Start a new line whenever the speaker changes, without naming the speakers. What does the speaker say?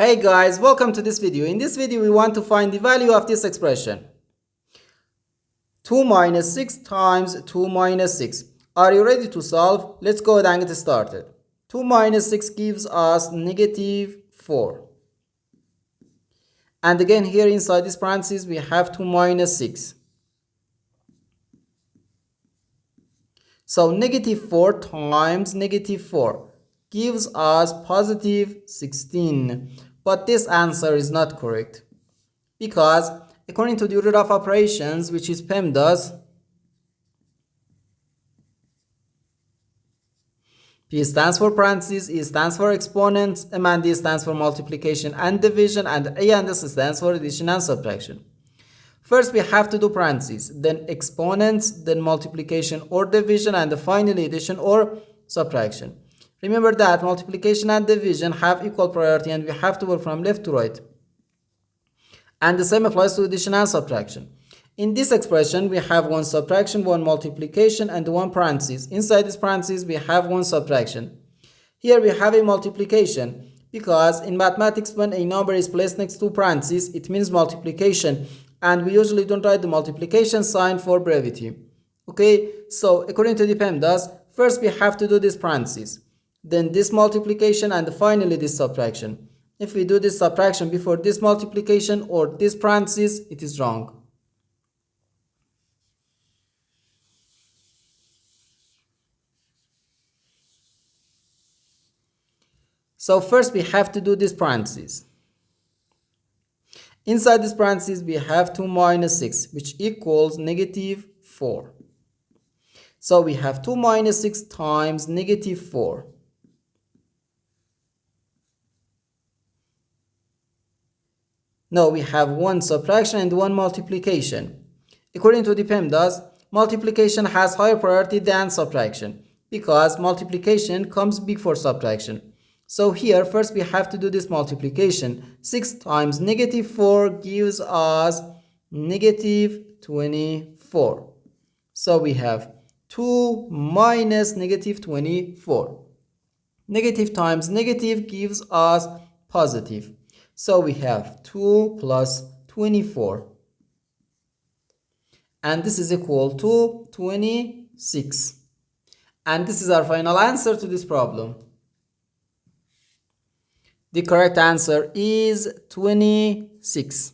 Hey guys, welcome to this video. In this video, we want to find the value of this expression. 2 minus 6 times 2 minus 6. Are you ready to solve? Let's go ahead and get started. 2 minus 6 gives us negative 4. And again, here inside this parenthesis, we have 2 minus 6. So negative 4 times negative 4 gives us positive 16. But this answer is not correct because according to the order of operations, which is PEMDAS, P stands for parentheses, E stands for exponents, M and D stands for multiplication and division, and A and S stands for addition and subtraction. First we have to do parentheses, then exponents, then multiplication or division, and finally addition or subtraction. Remember that multiplication and division have equal priority and we have to work from left to right. And the same applies to addition and subtraction. In this expression, we have one subtraction, one multiplication, and one parenthesis. Inside this parenthesis, we have one subtraction. Here we have a multiplication because in mathematics, when a number is placed next to parentheses, it means multiplication. And we usually don't write the multiplication sign for brevity. Okay, so according to the PEMDAS, first we have to do this parenthesis, then this multiplication, and finally this subtraction. If we do this subtraction before this multiplication or this parenthesis, it is wrong. So first we have to do this parenthesis. Inside this parenthesis we have 2 minus 6, which equals negative 4. So we have 2 minus 6 times negative 4. Now we have one subtraction and one multiplication. According to the PEMDAS, multiplication has higher priority than subtraction because multiplication comes before subtraction. So here first we have to do this multiplication. 6 times negative 4 gives us negative 24. So we have 2 minus negative 24. Negative times negative gives us positive. So we have 2 plus 24. And this is equal to 26. And this is our final answer to this problem. The correct answer is 26.